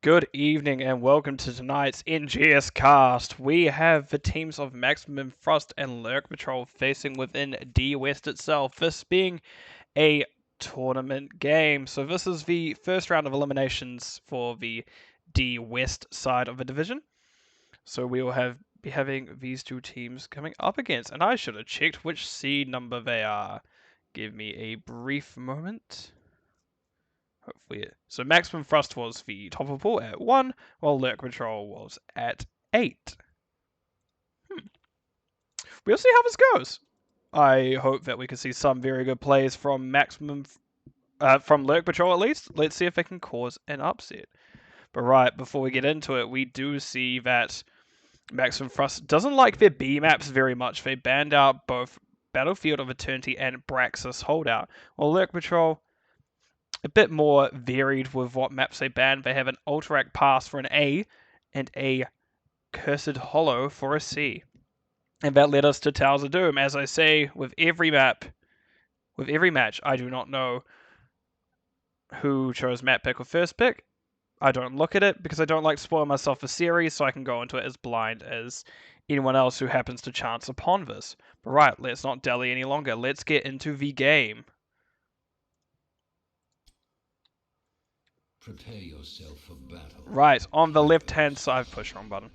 Good evening and welcome to tonight's NGS cast. We have the teams of Maximum Frost and Lurk Patrol facing within D West itself, this being a tournament game. So this is the first round of eliminations for the D West side of the division. So we will be having these two teams coming up against, and I should have checked which seed number they are. Give me a brief moment. Hopefully so Maximum Thrust was the top of the pool at 1, while Lurk Patrol was at 8. We'll see how this goes. I hope that we can see some very good plays from from Lurk Patrol at least. Let's see if they can cause an upset. But right, before we get into it, we do see that Maximum Thrust doesn't like their B maps very much. They banned out both Battlefield of Eternity and Braxis Holdout, while Lurk Patrol a bit more varied with what maps they ban. They have an Alterac Pass for an A and a Cursed Hollow for a C. And that led us to Towers of Doom. As I say, with every match, I do not know who chose map pick or first pick. I don't look at it because I don't like to spoil myself for series, so I can go into it as blind as anyone else who happens to chance upon this. But right, let's not dally any longer. Let's get into the game. Prepare yourself for battle. Right, on the left-hand side, push wrong button.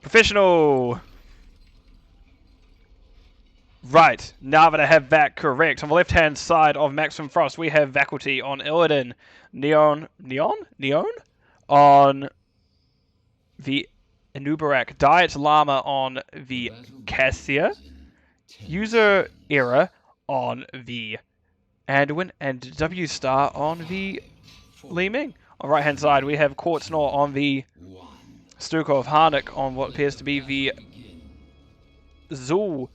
Professional! Right, now that I have that correct, on the left-hand side of Maximum Frost, we have Faculty on Illidan, Neon on the Inubarak, Diet Llama on the Cassia, User Error on the Anduin, and W Star on the Li Ming. On the right hand side, we have Quartznor on the Stukov, Harnik on what appears to be the Zul,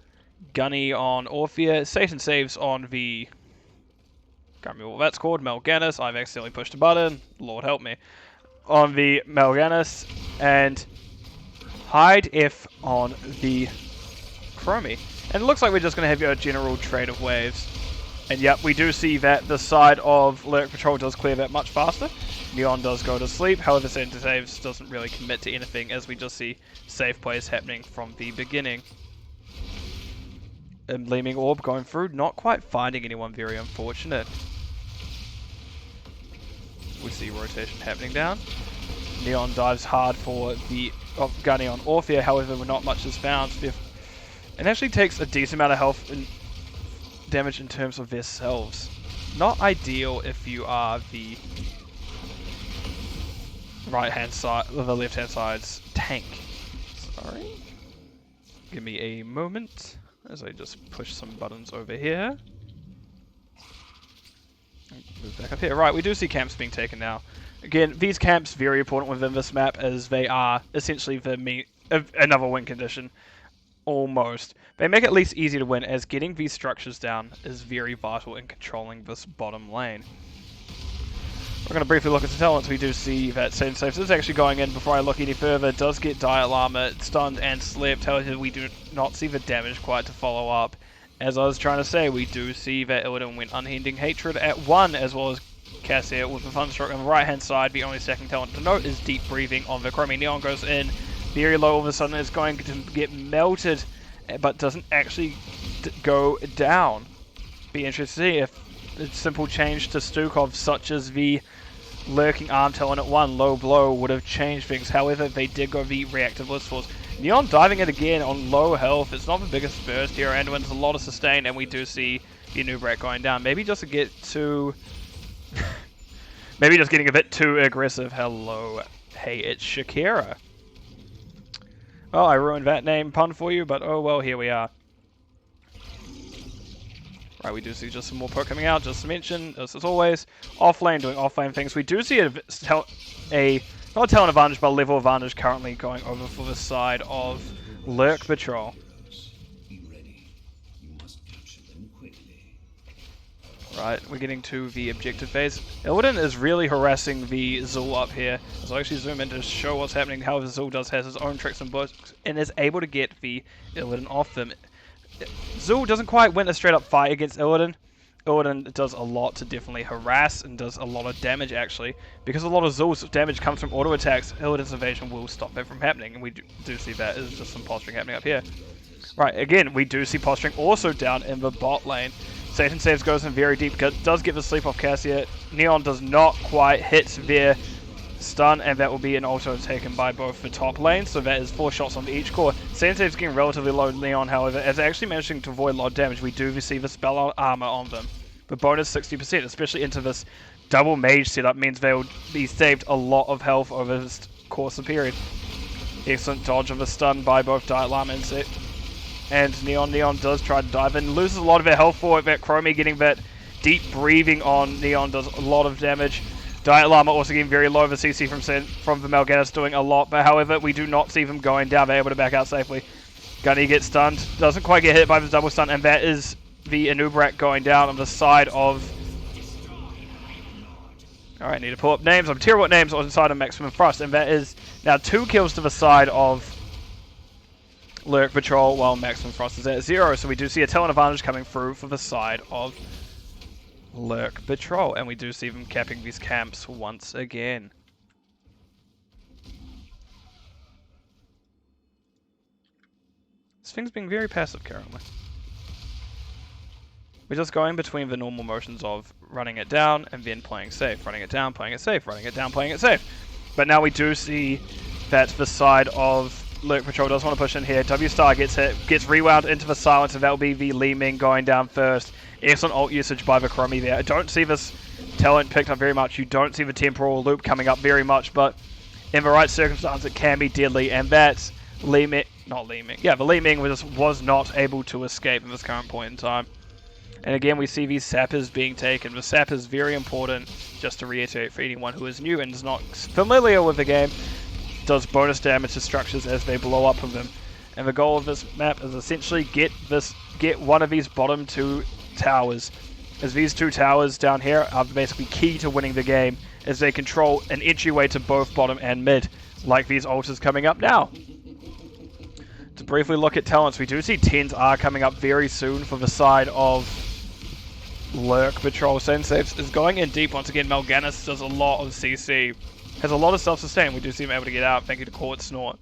Gunny on Orphea, Satan Saves on the... can't remember what that's called, Melganis. I've accidentally pushed a button, Lord help me. On the Melganis, and Hyde F on the Chromie. And it looks like we're just going to have your general trade of waves. And yep, we do see that the side of Lurk Patrol does clear that much faster. Neon does go to sleep, however Santa Saves doesn't really commit to anything as we just see safe plays happening from the beginning. And Li Ming Orb going through, not quite finding anyone, very unfortunate. We see rotation happening down. Neon dives hard for the Gunny on Orphea, however not much is found. And actually takes a decent amount of health and damage in terms of themselves. Not ideal if you are the right hand side, the left hand side's tank. Sorry. Give me a moment as I just push some buttons over here. Move back up here. Right, we do see camps being taken now. Again, these camps very important within this map as they are essentially another win condition. Almost. They make it at least easy to win, as getting these structures down is very vital in controlling this bottom lane. We're going to briefly look at the talents. We do see that Satan Saves is actually going in before I look any further. It does get Diet Llama stunned and slept. However, we do not see the damage quite to follow up. As I was trying to say, we do see that Illidan went Unending Hatred at 1, as well as Cassia with the Thunderstroke on the right hand side. The only second talent to note is Deep Breathing on the Chromie. Neon goes in very low, all of a sudden it's going to get melted, but doesn't actually go down. Be interested to see if a simple change to Stukov, such as the Lurking Arm Talent at 1, Low Blow, would have changed things. However, they did go the Reactive List Force. Neon diving it again on low health. It's not the biggest burst here, and wins a lot of sustain, and we do see the Nubrak going down. Maybe just to get too... maybe just getting a bit too aggressive. Hello. Hey, it's Shakira. Well, I ruined that name pun for you, but oh well, here we are. Right, we do see just some more poke coming out, just to mention, as always, off-lane doing off-lane things. We do see not a talent advantage, but a level advantage currently going over for the side of Lurk Patrol. Right, we're getting to the objective phase. Illidan is really harassing the Zul up here. So I'll actually zoom in to show what's happening. However, Zul has his own tricks and books and is able to get the Illidan off them. Zul doesn't quite win a straight up fight against Illidan, Illidan does a lot to definitely harass and does a lot of damage actually. Because a lot of Zul's damage comes from auto attacks, Illidan's evasion will stop that from happening, and we do see that as just some posturing happening up here. Right, again, we do see posturing also down in the bot lane. Satan Saves goes in very deep, does get the sleep off Cassia. Neon does not quite hit their stun, and that will be an auto taken by both the top lane, so that is 4 shots on each core. Satan Saves getting relatively low. Neon, however, as actually managing to avoid a lot of damage, we do receive a spell armor on them. The bonus 60%, especially into this double mage setup, means they will be saved a lot of health over this course of period. Excellent dodge of a stun by both Diet Llama and Neon. Neon does try to dive in, loses a lot of her health for it. That Chromie getting that deep breathing on Neon does a lot of damage. Diet Llama also getting very low. The CC from the Mal'Ganis doing a lot, but however, we do not see them going down. They're able to back out safely. Gunny gets stunned, doesn't quite get hit by the double stun, and that is the Anub'arak going down on the side of... Alright, need to pull up names. I'm terrible at names on the side of Maximum Frost, and that is now 2 kills to the side of Lurk Patrol, while Maximum Frost is at 0, so we do see a talent advantage coming through for the side of Lurk Patrol, and we do see them capping these camps once again. This thing's being very passive currently. We're just going between the normal motions of running it down and then playing safe, running it down, playing it safe, running it down, playing it safe. But now we do see that the side of Lurk Patrol does want to push in here. W Star gets hit, gets rewound into the silence, and that will be the Li Ming going down first. Excellent ult usage by the Chromie there. I don't see this talent picked up very much. You don't see the temporal loop coming up very much, but in the right circumstance it can be deadly, and that's the Li Ming was not able to escape at this current point in time. And again, we see these sappers being taken. The sap is very important, just to reiterate for anyone who is new and is not familiar with the game. Does bonus damage to structures as they blow up of them. And the goal of this map is essentially get one of these bottom 2 towers. As these 2 towers down here are basically key to winning the game, as they control an entryway to both bottom and mid, like these altars coming up now. To briefly look at talents, we do see 10s are coming up very soon for the side of Lurk Patrol. Sensaves is going in deep once again. Mal'Ganis does a lot of CC. Has a lot of self-sustain. We do see him able to get out. Thank you to Court Snort.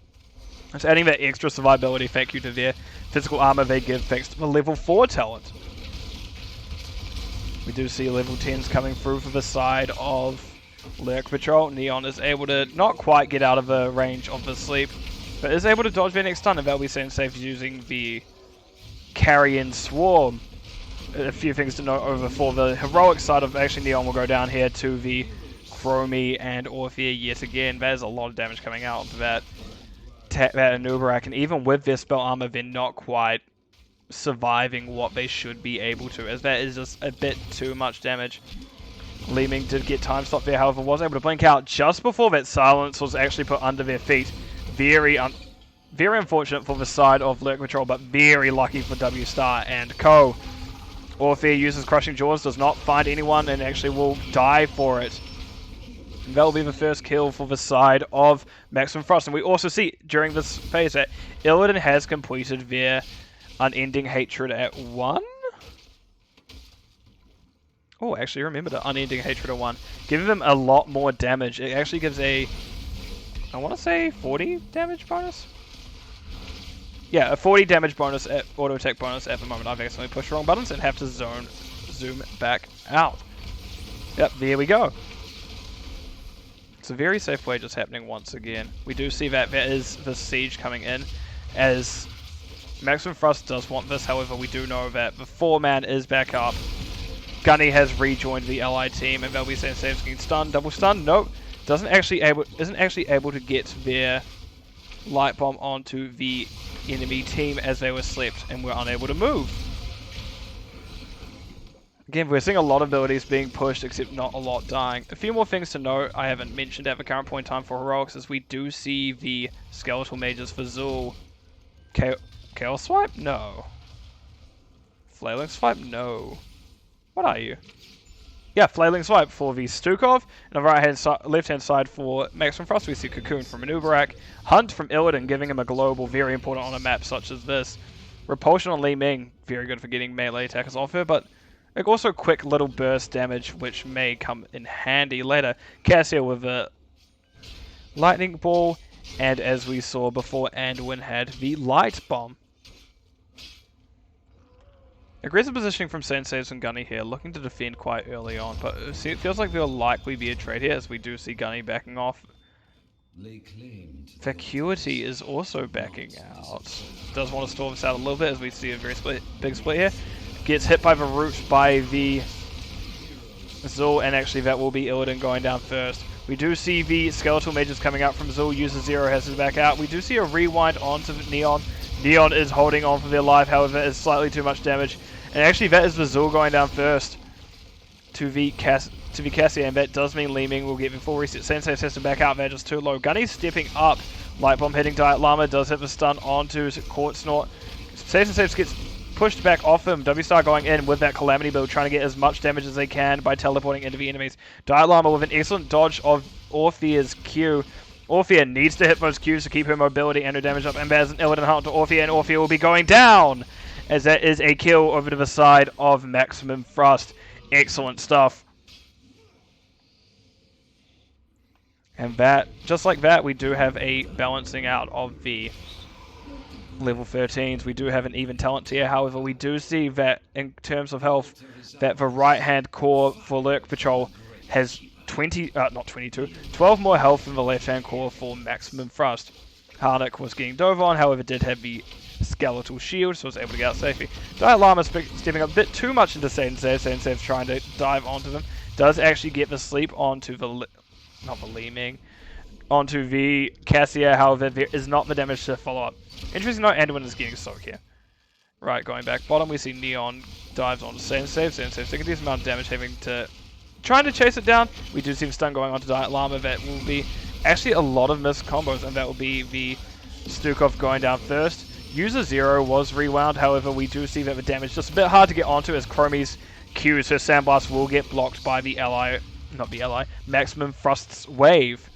It's adding that extra survivability. Thank you to their physical armor they give thanks to the level 4 talent. We do see level 10s coming through for the side of Lurk Patrol. Neon is able to not quite get out of the range of the sleep, but is able to dodge their next stun, and they'll be safe using the Carrion Swarm. A few things to note over for the heroic side of actually Neon will go down here to the Chromie and Orthea yet again. There's a lot of damage coming out of that Anub'arak, and even with their spell armor, they're not quite surviving what they should be able to, as that is just a bit too much damage. Li Ming did get time stop there, however, was able to blink out just before that silence was actually put under their feet. Very unfortunate for the side of Lurk Patrol, but very lucky for W Star and co. Orthea uses Crushing Jaws, does not find anyone, and actually will die for it. And that'll be the first kill for the side of Maximum Frost. And we also see during this phase that Illidan has completed their Unending Hatred at 1. Oh, actually remember the Unending Hatred at 1. Giving them a lot more damage. It actually gives a, I want to say 40 damage bonus? Yeah, a 40 damage bonus, auto attack bonus at the moment. I've accidentally pushed the wrong buttons and have to zoom back out. Yep, there we go. It's a very safe play just happening once again. We do see that there is the siege coming in, as Maximum Frost does want this. However, we do know that the 4-man is back up. Gunny has rejoined the ally team, and they'll be saying saves getting stunned. Double stun? Nope. Isn't actually able to get their light bomb onto the enemy team as they were slept and were unable to move. Again, we're seeing a lot of abilities being pushed, except not a lot dying. A few more things to note I haven't mentioned at the current point in time for heroics, is we do see the skeletal mages for Zul. Chaos Swipe? No. Flailing Swipe? No. What are you? Yeah, Flailing Swipe for the Stukov, and on the left-hand side for Maximum Frost, we see Cocoon from Anub'arak, Hunt from Illidan, giving him a global, very important on a map such as this. Repulsion on Li Ming, very good for getting melee attackers off her, but Like also quick little burst damage, which may come in handy later. Cassia with a lightning ball, and as we saw before, Anduin had the light bomb. Aggressive positioning from Sensei's and Gunny here, looking to defend quite early on, but it feels like there'll likely be a trade here as we do see Gunny backing off. Vacuity is also backing out. Does want to storm this out a little bit as we see a very big split here. Gets hit by the root by the Zul, and actually that will be Illidan going down first. We do see the skeletal mages coming out from Zul, uses Zero, has to back out. We do see a rewind onto Neon. Neon is holding on for their life, however, it's slightly too much damage. And actually that is the Zul going down first to the Cassia, and that does mean Li Ming will get the full reset. Sensei has to back out, they're just too low. Gunny's stepping up. Light Bomb hitting Diet Llama, does hit the stun onto Court Snort. Saves and Saves gets pushed back off him. W-Star going in with that Calamity build, trying to get as much damage as they can by teleporting into the enemies. Diet Llama with an excellent dodge of Orphea's Q. Orphea needs to hit those Qs to keep her mobility and her damage up, and there's an Illidan hunt to Orphea, and Orphea will be going down, as that is a kill over to the side of Maximum Thrust. Excellent stuff. And that, just like that, we do have a balancing out of the level 13s. We do have an even talent tier. However, we do see that in terms of health, that the right-hand core for Lurk Patrol has 12 more health than the left-hand core for Maximum Thrust. Harnik was getting dove on, however, did have the skeletal shield, so was able to get out safely. Diet Llama stepping up a bit too much into Sensei. Sensei's trying to dive onto them. Does actually get the sleep onto the not the Li Ming, onto the Cassia, however, there is not the damage to follow up. Interesting note, Anduin is getting soak here. Right, going back bottom, we see Neon dives onto Sensei. Sensei taking this amount of damage, trying to chase it down. We do see the stun going onto Diet Llama. That will be actually a lot of missed combos, and that will be the Stukov going down first. User Zero was rewound, however, we do see that the damage is just a bit hard to get onto as Chromie's Qs, her Sandblast will get blocked by the Maximum Thrust's wave.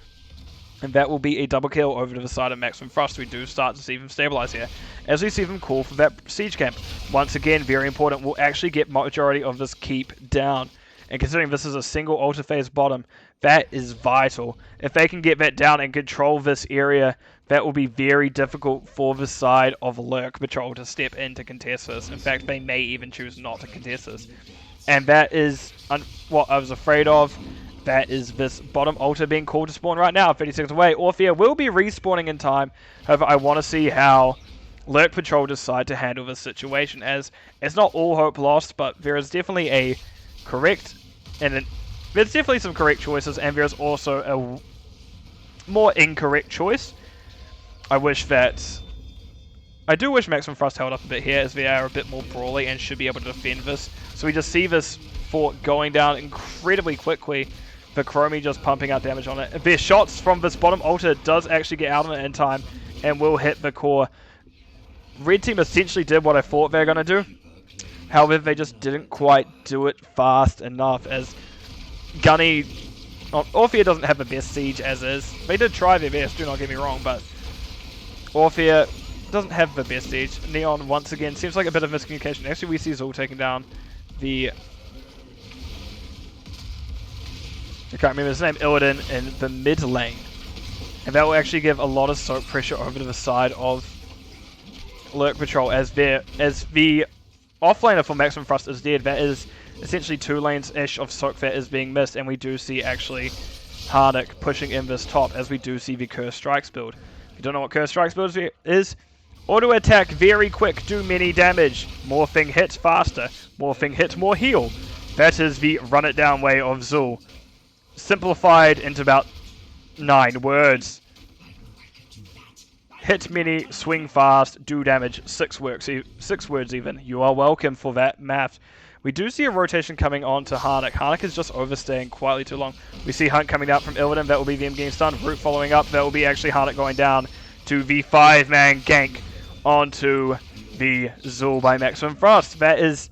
And that will be a double kill over to the side of Maximum Thrust. We do start to see them stabilize here. As we see them call for that siege camp. Once again, very important, we'll actually get majority of this keep down. And considering this is a single altar phase bottom, that is vital. If they can get that down and control this area, that will be very difficult for the side of Lurk Patrol to step in to contest this. In fact, they may even choose not to contest this. And that is what I was afraid of. That is this bottom altar being called to spawn right now, 30 seconds away. Orphea will be respawning in time. However, I want to see how Lurk Patrol decide to handle this situation, as it's not all hope lost, but there is definitely a correct, and there's definitely some correct choices, and there's also a more incorrect choice. I do wish Maximum Thrust held up a bit here, as they are a bit more brawly and should be able to defend this. So we just see this fort going down incredibly quickly. The Chromie just pumping out damage on it. Their shots from this bottom altar does actually get out on it in time and will hit the core. Red team essentially did what I thought they were going to do. However, they just didn't quite do it fast enough, as Gunny... Orphea doesn't have the best siege as is. They did try their best, do not get me wrong, but Orphea doesn't have the best siege. Neon, once again, seems like a bit of miscommunication. Actually, we see Zul taking down the... I can't remember his name, Illidan, in the mid lane. And that will actually give a lot of soak pressure over to the side of Lurk Patrol, as the offlaner for Maximum Thrust is dead. That is essentially 2 lanes-ish of soak that is being missed, and we do see actually Harnik pushing in this top, as we do see the Curse Strikes build. If you don't know what Curse Strikes build is, auto attack, very quick, do many damage, more thing hit faster, more thing hit, more heal. That is the run it down way of Zul. Simplified into about 9 words. Hit many, swing fast, do damage, 6 words even. You are welcome for that math. We do see a rotation coming on to Harnik. Harnik is just overstaying quietly too long. We see Hunt coming out from Illidan, that will be them getting stunned. Root following up, that will be actually Harnik going down to the 5-man gank onto the Zul by Maximum Thrust. That is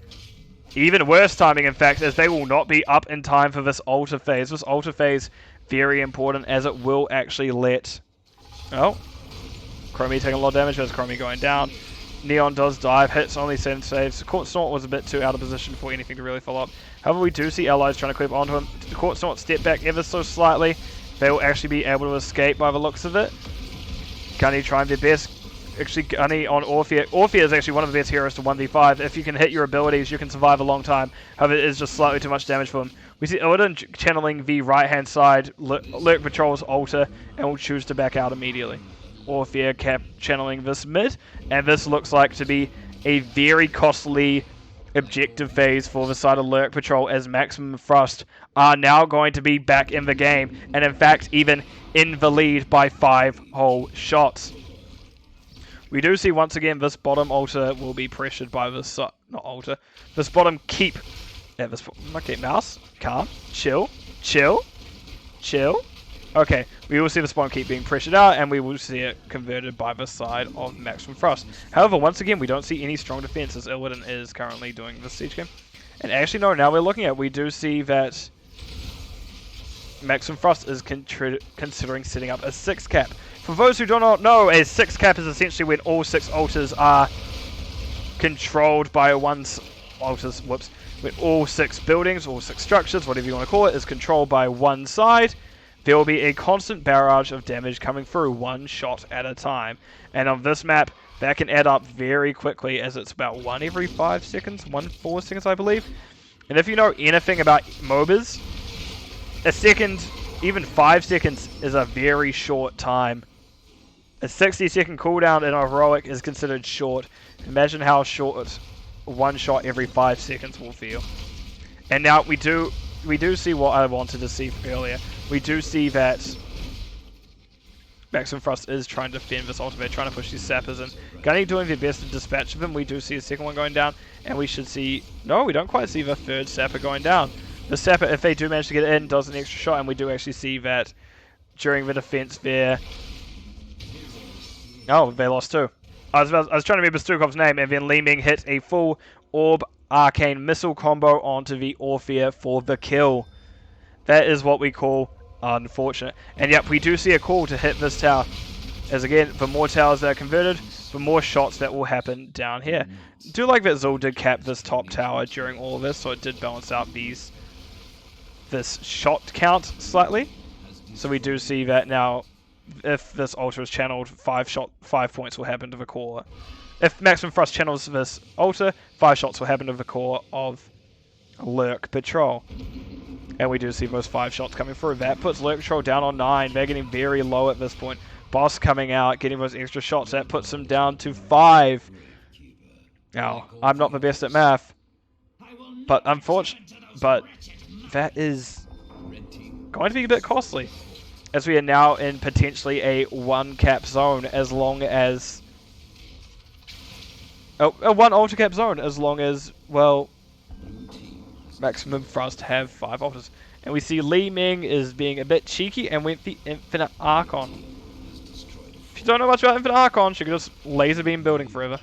even worse timing, in fact, as they will not be up in time for this altar phase. This altar phase, very important, as it will actually let... Oh, Chromie taking a lot of damage, there's Chromie going down. Neon does dive, hits only 7 saves. Court Snort was a bit too out of position for anything to really follow up. However, we do see allies trying to creep onto him. Court Snort step back ever so slightly. They will actually be able to escape by the looks of it. Gunny trying their best. Actually, Gunny on Orphea. Orphea is actually one of the best heroes to 1v5. If you can hit your abilities, you can survive a long time. However, it is just slightly too much damage for him. We see Illidan channeling the right-hand side. Lurk patrols altar and will choose to back out immediately. Orphea cap channeling this mid, and this looks like to be a very costly objective phase for the side of Lurk Patrol, as Maximum Thrust are now going to be back in the game, and in fact even in the lead by 5 whole shots. We do see once again this bottom altar will be pressured by this not altar, this bottom keep. Yeah, this okay, mouse, calm, chill. Okay, we will see the spawn keep being pressured out, and we will see it converted by the side of Maximum Frost. However, once again, we don't see any strong defense as Illidan is currently doing this siege game. And actually, no, now we're looking at, we do see that Maximum Frost is considering setting up a 6 cap. For those who do not know, a 6 cap is essentially when all 6 altars are controlled by when all 6 buildings, all 6 structures, whatever you want to call it, is controlled by one side. There will be a constant barrage of damage coming through, one shot at a time. And on this map, that can add up very quickly, as it's about 1 every 5 seconds, 4 seconds I believe. And if you know anything about MOBAs, a second, even 5 seconds is a very short time. A 60-second cooldown in a heroic is considered short. Imagine how short one shot every 5 seconds will feel. And now we do see what I wanted to see earlier. We do see that Maximum Frost is trying to defend this ultimate, trying to push these sappers in. Gunny doing their best to dispatch of them. We do see a second one going down, and we should see... No, we don't quite see the third sapper going down. The sapper, if they do manage to get it in, does an extra shot, and we do actually see that during the defense there... Oh, they lost too. I was trying to remember Stukov's name, and then Li Ming hit a full Orb Arcane Missile combo onto the Orphea for the kill. That is what we call unfortunate. And yep, we do see a call to hit this tower. As again, the more towers that are converted, the more shots that will happen down here. Do like that Zul did cap this top tower during all of this, so it did balance out this shot count slightly. So we do see that now, if this altar is channeled, 5 points will happen to the core. If Maximum Thrust channels this altar, 5 shots will happen to the core of Lurk Patrol. And we do see those 5 shots coming through. That puts Lurk Patrol down on 9. They're getting very low at this point. Boss coming out, getting those extra shots. That puts them down to 5. Now, I'm not the best at math, but but that is going to be a bit costly, as we are now in potentially a 1 cap zone, as long as... Oh, a 1 ultra cap zone, as long as, well, Maximum Thrust have 5 altars. And we see Li Ming is being a bit cheeky and went the Infinite Archon. If you don't know much about Infinite Archon, she can just laser beam building forever.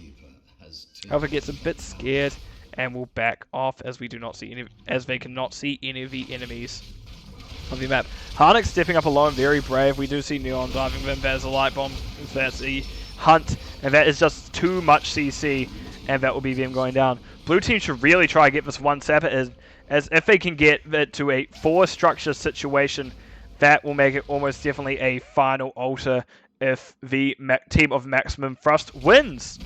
However, gets a bit scared and will back off, as we do not see they cannot see any of the enemies on the map. Harnik stepping up alone, very brave. We do see Neon diving them. There's a light bomb. That's the hunt, and that is just too much CC, and that will be them going down. Blue team should really try to get this 1 sapper in, as if they can get it to a 4 structure situation, that will make it almost definitely a final altar if the team of Maximum Thrust wins.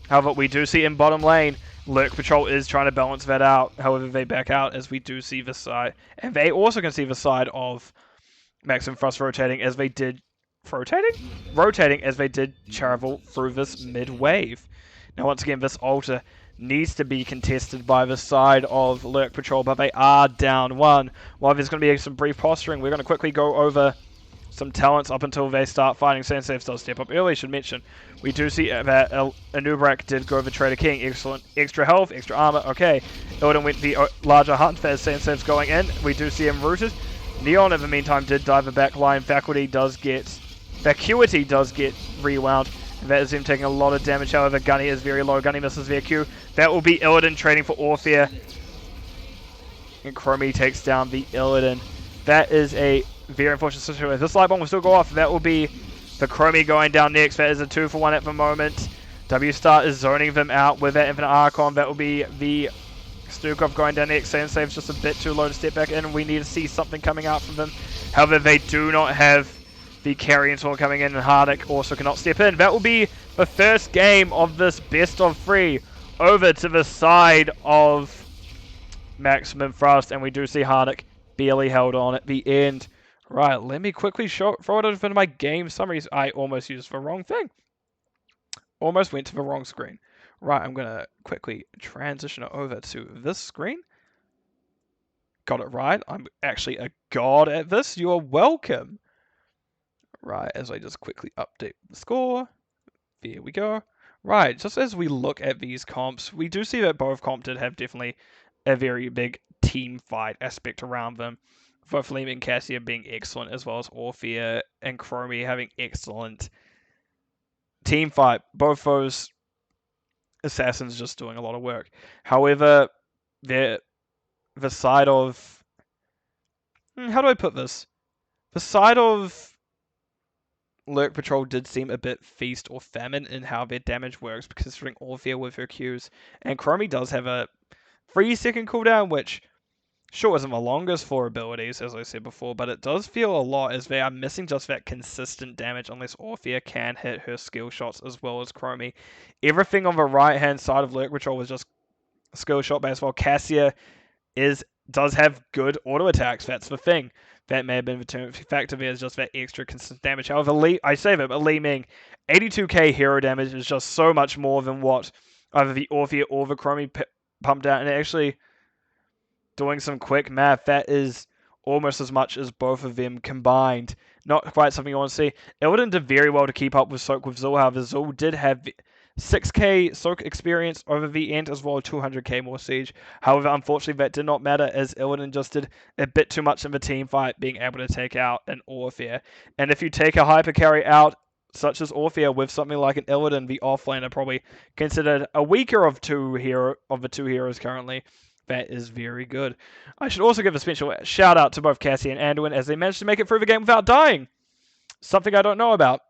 However, we do see in bottom lane, Lurk Patrol is trying to balance that out. However, they back out, as we do see the side. And they also can see the side of Maximum Thrust rotating as they did... Rotating as they did travel through this mid-wave. Now, once again, this altar needs to be contested by the side of Lurk Patrol, but they are down 1. While there's going to be some brief posturing, we're going to quickly go over some talents up until they start fighting. Sansafe does step up early, should mention. We do see that Anubrak did go over Trader King. Excellent. Extra health, extra armor. Okay. Illidan went the larger hunt as Sansafe's going in. We do see him rooted. Neon, in the meantime, did dive the back line. Vacuity does get rewound. And that is him taking a lot of damage. However, Gunny is very low. Gunny misses their Q. That will be Illidan trading for Orphea. And Chromie takes down the Illidan. That is a very unfortunate situation. This light bomb will still go off. That will be the Chromie going down next. That is a 2-for-1 at the moment. W-Star is zoning them out with that Infinite Archon. That will be the Stukov going down the Extend save's just a bit too low to step back in. We need to see something coming out from them. However, they do not have the Carrion Taunt coming in, and Hardik also cannot step in. That will be the first game of this best of 3 over to the side of Maximum Thrust, and we do see Hardik barely held on at the end. Right, let me quickly throw it over to my game summaries. I almost used the wrong thing. Almost went to the wrong screen. Right, I'm going to quickly transition it over to this screen. Got it right. I'm actually a god at this. You are welcome. Right, as I just quickly update the score. There we go. Right, just as we look at these comps, we do see that both comps did have definitely a very big team fight aspect around them. Both Liam and Cassia being excellent, as well as Orphea and Chromie having excellent team fight. Both those assassins just doing a lot of work. However, the side of... how do I put this? The side of Lurk Patrol did seem a bit feast or famine in how their damage works, considering Orphea with her Qs. And Chromie does have a 3-second cooldown, which sure isn't the longest for abilities, as I said before, but it does feel a lot as they are missing just that consistent damage unless Orphea can hit her skill shots as well as Chromie. Everything on the right-hand side of Lurk Patrol is just skill shot based, while Cassia does have good auto attacks. That's the thing. That may have been the factor there, is just that extra consistent damage. However, I say that, but Li Ming, 82k hero damage is just so much more than what either the Orphea or the Chromie pumped out. And actually, doing some quick math, that is almost as much as both of them combined. Not quite something you want to see. Illidan did very well to keep up with Soak with Zul. However, Zul did have 6k Soak experience over the end, as well as 200k more Siege. However, unfortunately, that did not matter, as Illidan just did a bit too much in the team fight, being able to take out an Orphea. And if you take a hyper carry out, such as Orphea, with something like an Illidan, the offlaner probably considered a weaker of the two heroes currently. That is very good. I should also give a special shout out to both Cassie and Anduin, as they managed to make it through the game without dying. Something I don't know about.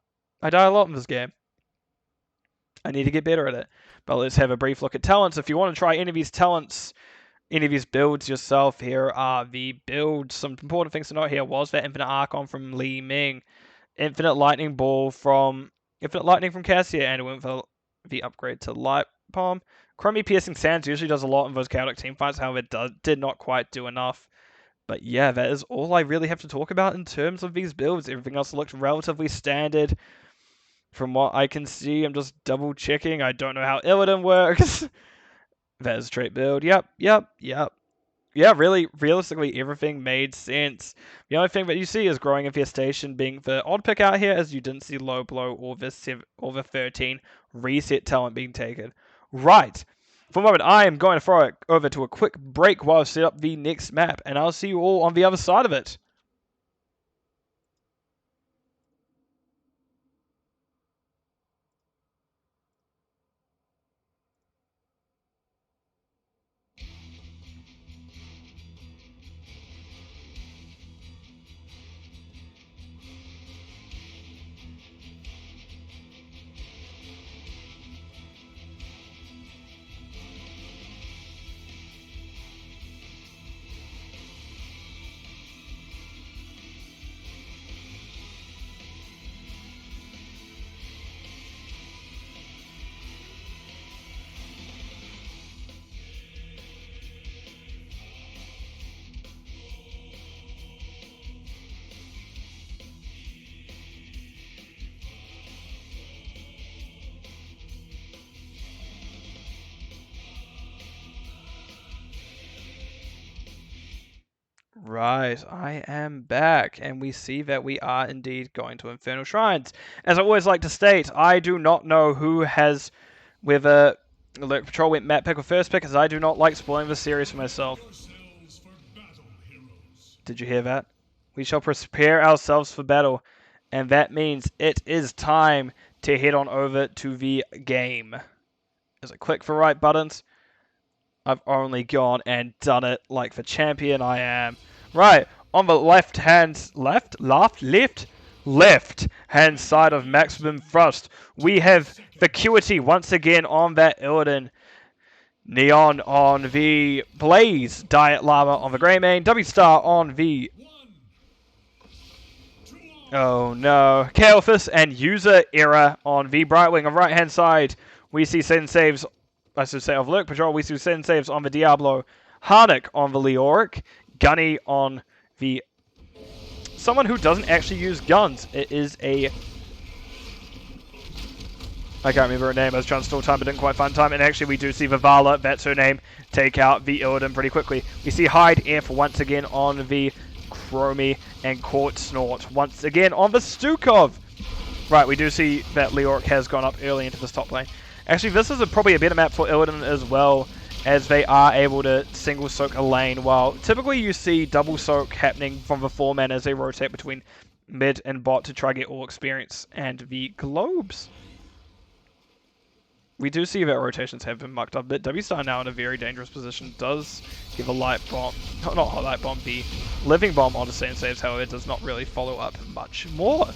I die a lot in this game. I need to get better at it. But let's have a brief look at talents. If you want to try any of these talents, any of these builds yourself, here are the builds. Some important things to note here was that Infinite Archon from Li Ming, Infinite Lightning from Cassia, and went for the upgrade to Light Palm. Chromie Piercing Sands usually does a lot in those chaotic teamfights, however, it did not quite do enough. But yeah, that is all I really have to talk about in terms of these builds. Everything else looked relatively standard. From what I can see, I'm just double checking. I don't know how Illidan works. That is a trait build. Yep. Yeah, really, realistically, everything made sense. The only thing that you see is Growing Infestation being the odd pick out here, as you didn't see Low Blow or the 13 reset talent being taken. Right. For a moment, I am going to throw it over to a quick break while I set up the next map, and I'll see you all on the other side of it. Right, I am back, and we see that we are indeed going to Infernal Shrines. As I always like to state, I do not know who has, whether Lurk Patrol went map pick or first pick, as I do not like spoiling the series for myself. Did you hear that? We shall prepare ourselves for battle, and that means it is time to head on over to the game. As I click the right buttons, I've only gone and done it like the champion I am. Right, on the left, left hand side of Maximum Thrust, we have Vacuity once again on that Illidan. Neon on the Blaze, Diet Llama on the Greymane, W Star on the... Oh no, Kael'thas and User Error on the Brightwing. On the right hand side, we see Send Saves, I should say of Lurk Patrol, we see Send Saves on the Diablo, Harnik on the Leoric, Gunny on the... someone who doesn't actually use guns. It is a... I can't remember her name. I was trying to stall time, but didn't quite find time. And actually, we do see Vivala, that's her name, take out the Illidan pretty quickly. We see Hyde F once again on the Chromie and Court Snort once again on the Stukov. Right, we do see that Leoric has gone up early into this top lane. Actually, this is probably a better map for Illidan as well, as they are able to single soak a lane, while typically you see double soak happening from the 4-man as they rotate between mid and bot to try to get all experience and the globes. We do see that rotations have been mucked up a bit. W-Star now in a very dangerous position, does give a light bomb, not a light bomb, the living bomb onto Sand Saves, however, does not really follow up much more.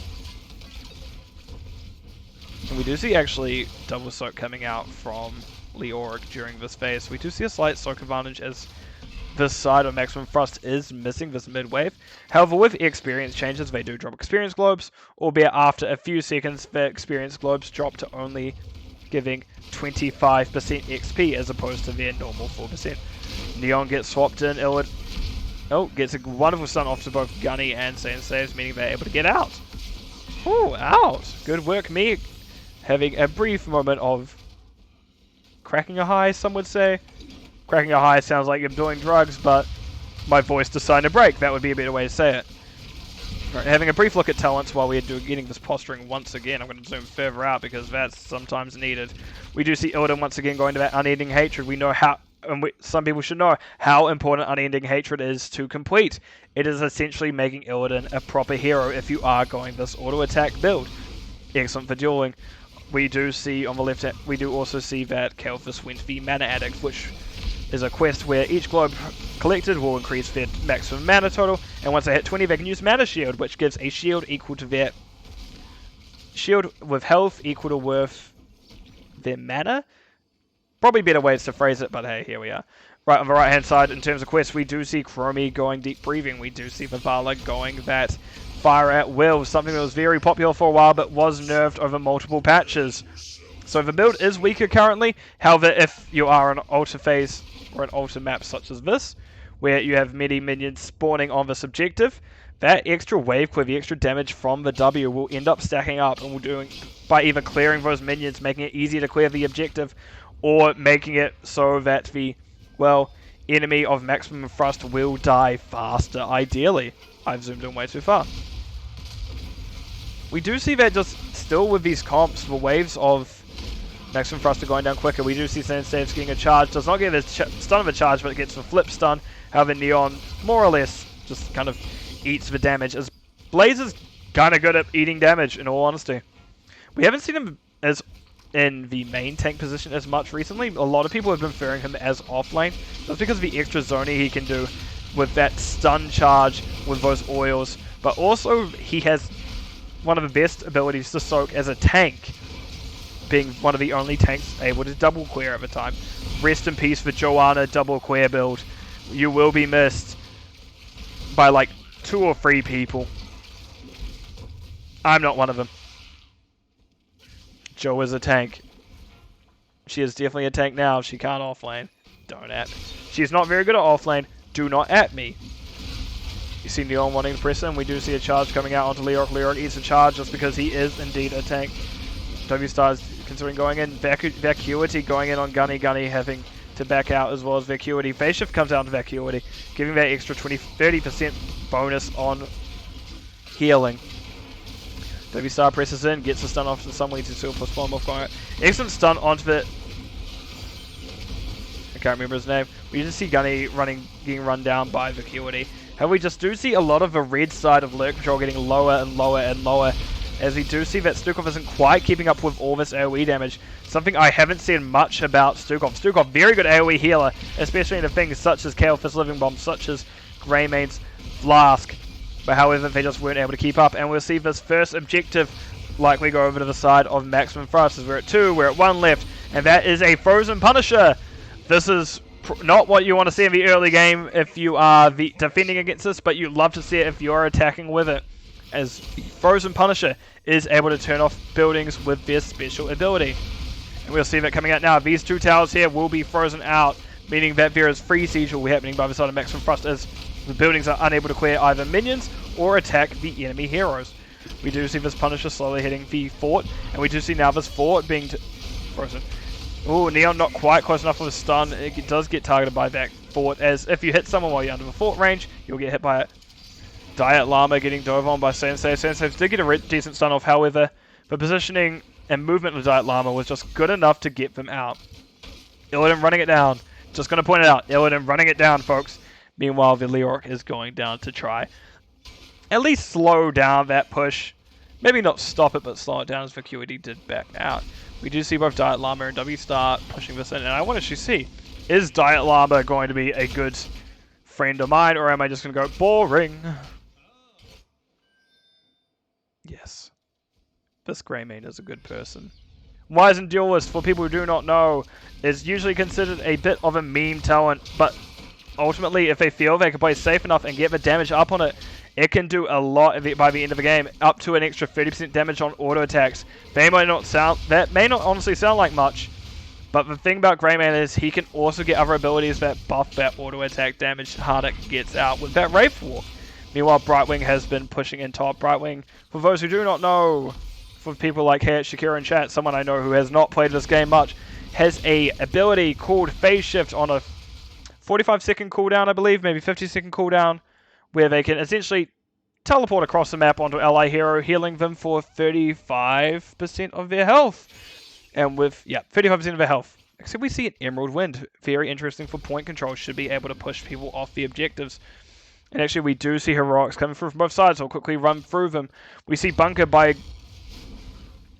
And we do see actually double soak coming out from Leoric during this phase. We do see a slight soak advantage as this side of Maximum Thrust is missing this mid wave. However, with experience changes, they do drop experience globes, albeit after a few seconds, the experience globes drop to only giving 25% XP as opposed to their normal 4%. Neon gets swapped in, gets a wonderful stun off to both Gunny and Sand Saves, meaning they're able to get out. Oh, out! Good work, me. Having a brief moment of cracking a high, some would say. Cracking a high sounds like you're doing drugs, but my voice decided to break. That would be a better way to say it. Right, having a brief look at talents while we're getting this posturing once again. I'm going to zoom further out because that's sometimes needed. We do see Illidan once again going to that Unending Hatred. We know how, and some people should know, how important Unending Hatred is to complete. It is essentially making Illidan a proper hero if you are going this auto-attack build. Excellent for dueling. We do see on the left hand, we do also see that Kael'thas went the Mana Addict, which is a quest where each globe collected will increase their maximum mana total, and once they hit 20 they can use Mana Shield, which gives a shield equal to their... shield with health equal to worth their mana? Probably better ways to phrase it, but hey, here we are. Right, on the right hand side, in terms of quests, we do see Chromie going Deep Breathing, we do see Vivala going that Fire at Will, something that was very popular for a while but was nerfed over multiple patches. So the build is weaker currently, however if you are an alter phase or an alter map such as this, where you have many minions spawning on this objective, that extra wave clear, the extra damage from the W will end up stacking up and will doing by either clearing those minions, making it easier to clear the objective, or making it so that the, well, enemy of Maximum Thrust will die faster, ideally. I've zoomed in way too far. We do see that just still with these comps, the waves of Maximum Thrust are going down quicker. We do see Sand Saves getting a charge. Does not get a stun of a charge, but it gets a flip stun. However, Neon more or less just kind of eats the damage, as Blaze is kind of good at eating damage, in all honesty. We haven't seen him as in the main tank position as much recently. A lot of people have been preferring him as offlane. That's because of the extra zoning he can do with that stun charge with those oils. But also, he has one of the best abilities to soak as a tank, being one of the only tanks able to double queer at the time. Rest in peace for Joanna double queer build. You will be missed by like 2 or 3 people. I'm not one of them. Jo is a tank. She is definitely a tank now. She can't offlane. Don't at me. She's not very good at offlane. Do not at me. You see Neon wanting to press him. We do see a charge coming out onto Leoric. Leoric eats a charge just because he is indeed a tank. W-Star is considering going in. Vacuity going in on Gunny. Gunny having to back out as well as Vacuity. Phase Shift comes out to Vacuity, giving that extra 30% bonus on healing. W-Star presses in, gets the stun off to some way to still postpone off going. Excellent stun onto the... I can't remember his name. We just see Gunny getting run down by Vacuity. However, we just do see a lot of the red side of Lurk Patrol getting lower and lower and lower, as we do see that Stukov isn't quite keeping up with all this AoE damage. Something I haven't seen much about Stukov. Stukov, very good AoE healer, especially into things such as Kael'thas Living Bomb, such as Greymane's Flask. But however, they just weren't able to keep up, and we'll see this first objective like we go over to the side of Maximum Thrust, as we're at 2, we're at 1 left, and that is a Frozen Punisher. This is not what you want to see in the early game if you are defending against this, but you love to see it if you're attacking with it, as Frozen Punisher is able to turn off buildings with their special ability. And we'll see that coming out now. These 2 towers here will be frozen out, meaning that there is free siege will be happening by the side of Maximum Thrust, as the buildings are unable to clear either minions or attack the enemy heroes. We do see this Punisher slowly hitting the fort, and we do see now this fort being frozen. Ooh, Neon not quite close enough with a stun. It does get targeted by that fort, as if you hit someone while you're under the fort range, you'll get hit by it. Diet Llama getting dove on by Sensei. Sensei did get a decent stun off, however, the positioning and movement of Diet Llama was just good enough to get them out. Illidan running it down. Just going to point it out. Illidan running it down, folks. Meanwhile, the Lurk is going down to try at least slow down that push. Maybe not stop it, but slow it down, as Vacuity did back out. We do see both Diet Llama and W-Star pushing this in, and I want to actually see, is Diet Llama going to be a good friend of mine, or am I just going to go boring? Yes. This Greymane is a good person. Wizened Duelist, for people who do not know, is usually considered a bit of a meme talent, but ultimately, if they feel they can play safe enough and get the damage up on it, it can do a lot by the end of the game, up to an extra 30% damage on auto attacks. That may not honestly sound like much, but the thing about Greymane is he can also get other abilities that buff that auto attack damage harder gets out with that Wraith Walk. Meanwhile, Brightwing has been pushing in top. Brightwing, for those who do not know, for people like here at Shakira in chat, someone I know who has not played this game much, has a ability called Phase Shift on a 45-second cooldown, I believe, maybe 50-second cooldown, where they can essentially teleport across the map onto ally hero, healing them for 35% of their health. And with, 35% of their health. Except we see an Emerald Wind. Very interesting for point control. Should be able to push people off the objectives. And actually we do see heroics coming through from both sides, so I'll quickly run through them. We see Bunker by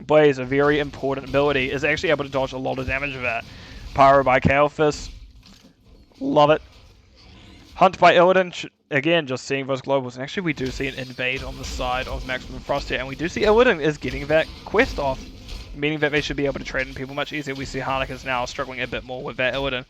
Blaze, a very important ability, is actually able to dodge a lot of damage of that. Pyro by Kael'thas. Love it. Hunt by Illidan, again, just seeing those globals. And actually, we do see an invade on the side of Maximum Frost here, and we do see Illidan is getting that quest off, meaning that they should be able to trade in people much easier. We see Harnik is now struggling a bit more with that Illidan.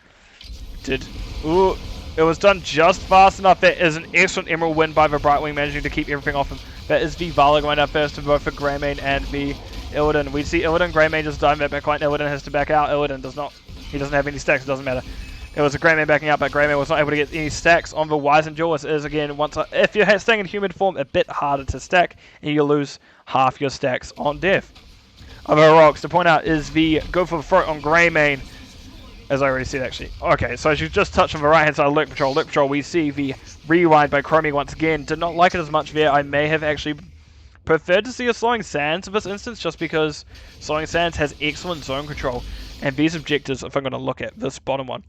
Ooh, it was done just fast enough. That is an excellent Emerald Wind by the Brightwing, managing to keep everything off him. That is the Vala going out first, both for Greymane and the Illidan. We see Illidan, Greymane just diving that backline. Illidan has to back out. Illidan does not. He doesn't have any stacks. It doesn't matter. It was a Greymane backing out, but Greymane was not able to get any stacks on the Wizened Duelist. It is again, if you're staying in human form, a bit harder to stack, and you lose half your stacks on death. Other heroics to point out is the go for the throat on Greymane, as I already said actually. Okay, so as you just touched on the right hand side of Lurk Patrol. Lurk Patrol, we see the rewind by Chromie once again. Did not like it as much there. I may have actually preferred to see a Slowing Sands in this instance, just because Slowing Sands has excellent zone control, and these objectives, if I'm going to look at this bottom one,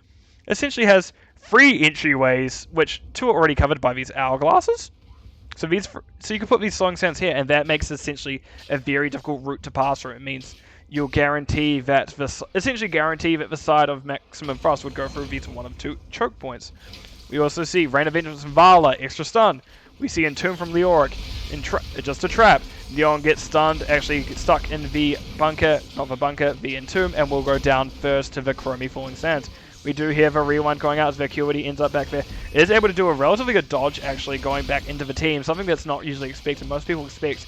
essentially has 3 entryways, which 2 are already covered by these hourglasses. So you can put these Slowing Sands here, and that makes essentially a very difficult route to pass through. It means you'll guarantee that the side of Maximum Frost would go through these 1 of 2 choke points. We also see Rain of Vengeance from Vala, extra stun. We see Entomb from Lurk, just a trap. Neon gets stunned, actually gets stuck in the bunker, not the bunker, the Entomb, and will go down first to the Chromie Falling Sands. We do have a rewind going out as Vacuity ends up back there. It is able to do a relatively good dodge, actually, going back into the team. Something that's not usually expected. Most people expect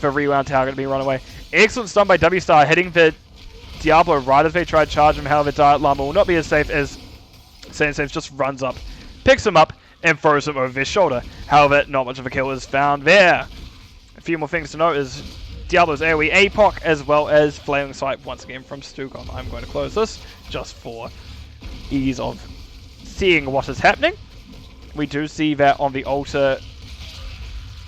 the rewind target to be run away. Excellent stun by W-Star, hitting the Diablo right as they try to charge him. However, Diet Llama will not be as safe as Sensei just runs up, picks him up, and throws him over his shoulder. However, not much of a kill is found there. A few more things to note is Diablo's AoE APOC, as well as Flaming Sight once again from Stukov. I'm going to close this just for ease of seeing what is happening. We do see that on the altar,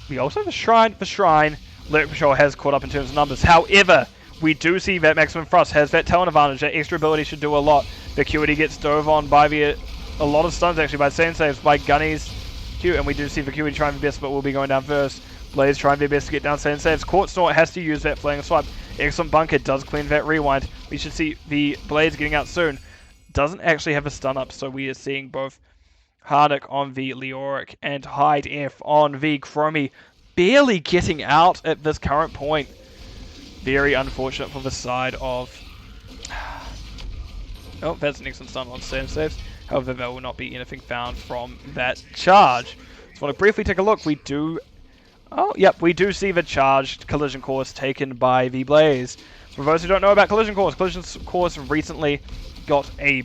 the shrine, Lurk Patrol has caught up in terms of numbers. However, we do see that Maximum Frost has that talent advantage. That extra ability should do a lot. Vacuity gets dove on by a lot of stuns actually by Sensaves, by Gunny's Q, and we do see Vacuity trying their best, but will be going down first. Blaze trying their best to get down Sensaves. Court Snort has to use that flank swipe. Excellent Bunker does clean that rewind. We should see the Blaze getting out soon. Doesn't actually have a stun up, so we are seeing both Hardik on the Lurk and Hyde F on the Chromie, barely getting out at this current point. Very unfortunate for the side of... Oh, that's an excellent stun on save saves. However, there will not be anything found from that charge. Just want to briefly take a look. We do... Oh, yep, we do see the charged collision course taken by the Blaze. For those who don't know about collision course recently got a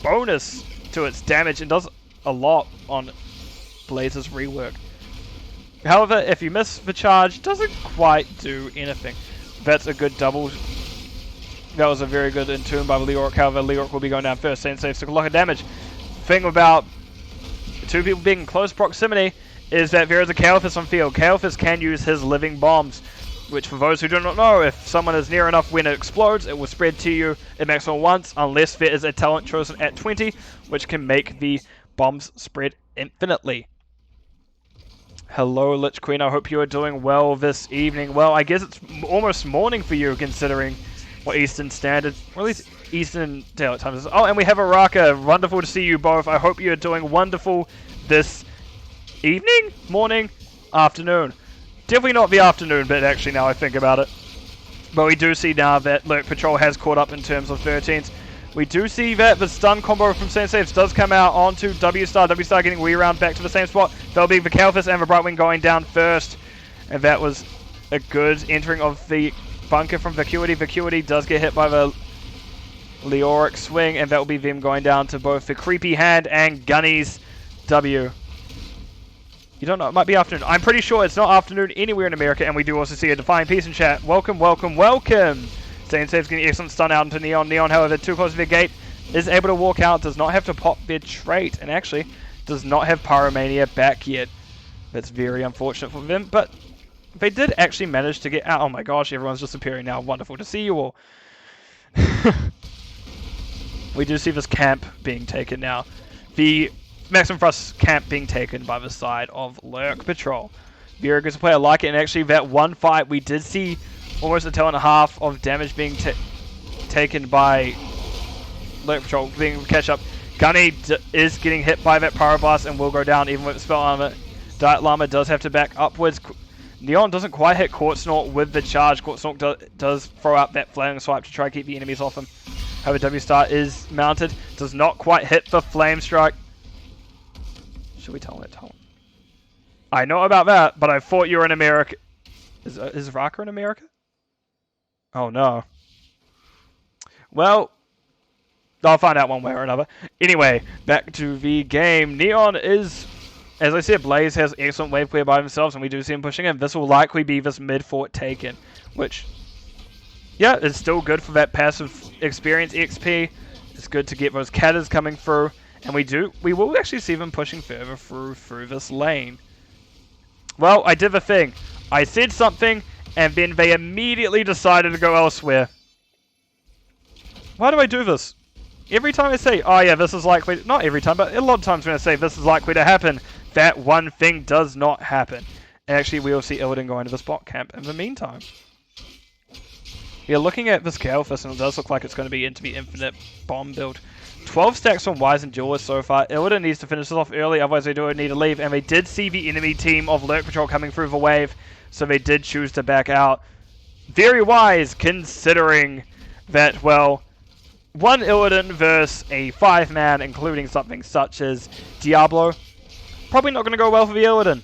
bonus to its damage and does a lot on Blaze's rework. However, if you miss the charge, doesn't quite do anything. That's a good double. That was a very good in-tune by Lurk. However, Lurk will be going down first. Sensei took a lot of damage. Thing about two people being in close proximity is that there is a Kael'thas on field. Kael'thas can use his living bombs, which for those who do not know, if someone is near enough when it explodes, it will spread to you at maximum once, unless there is a talent chosen at 20, which can make the bombs spread infinitely. Hello, Lich Queen. I hope you are doing well this evening. Well, I guess it's almost morning for you, considering what Eastern Standard, or at least Eastern Daylight Time is. Oh, and we have Araka. Wonderful to see you both. I hope you are doing wonderful this evening, morning, afternoon. Definitely not the afternoon bit, actually, now I think about it. But we do see now that Lurk Patrol has caught up in terms of 13s. We do see that the stun combo from Sensaves does come out onto W-Star. W-Star getting reround back to the same spot. That'll be the Kael'thas and the Brightwing going down first. And that was a good entering of the bunker from Vacuity. Vacuity does get hit by the Leoric swing, and that will be them going down to both the Creepy Hand and Gunny's W. You don't know, it might be afternoon. I'm pretty sure it's not afternoon anywhere in America, and we do also see a Defying Peace in chat. Welcome, welcome, welcome! Save's getting excellent stun out into Neon. Neon, however, too close to the gate, is able to walk out, does not have to pop their trait, and actually does not have Pyromania back yet. That's very unfortunate for them, but they did actually manage to get out. Oh my gosh, everyone's disappearing now. Wonderful to see you all. We do see this camp being taken now. The Maximum Thrust camp being taken by the side of Lurk Patrol. Very good to play. I like it, and actually that one fight we did see almost a tail and a half of damage being taken by Lurk Patrol, being catch up. Gunny is getting hit by that Pyroblast and will go down even with Spell Armor. Diet Llama does have to back upwards. Neon doesn't quite hit Quartznork with the charge. Quartznork does throw out that Flailing Swipe to try to keep the enemies off him. However, W-Star is mounted. Does not quite hit the Flame Strike. Should we tell him that? Tell him. I know about that, but I thought you were in America. Is Raka in America? Oh no. Well, I'll find out one way or another. Anyway, back to the game. Neon is, as I said, Blaze has excellent wave clear by themselves, and we do see him pushing in. This will likely be this mid-fort taken, which, yeah, is still good for that passive experience XP. It's good to get those catters coming through, and we will actually see them pushing further through this lane. Well, I did the thing. I said something, and then they immediately decided to go elsewhere. Why do I do this? Every time I say, oh yeah, this is likely, not every time, but a lot of times when I say this is likely to happen, that one thing does not happen. And actually, we will see Illidan go into the spot camp in the meantime. Yeah, looking at this Kael'thas, and it does look like it's going to be into the infinite bomb build. 12 stacks from Wise and Duelist so far. Illidan needs to finish this off early, otherwise they do need to leave. And they did see the enemy team of Lurk Patrol coming through the wave, so they did choose to back out. Very wise, considering that, well, one Illidan versus a 5-man, including something such as Diablo, probably not going to go well for the Illidan.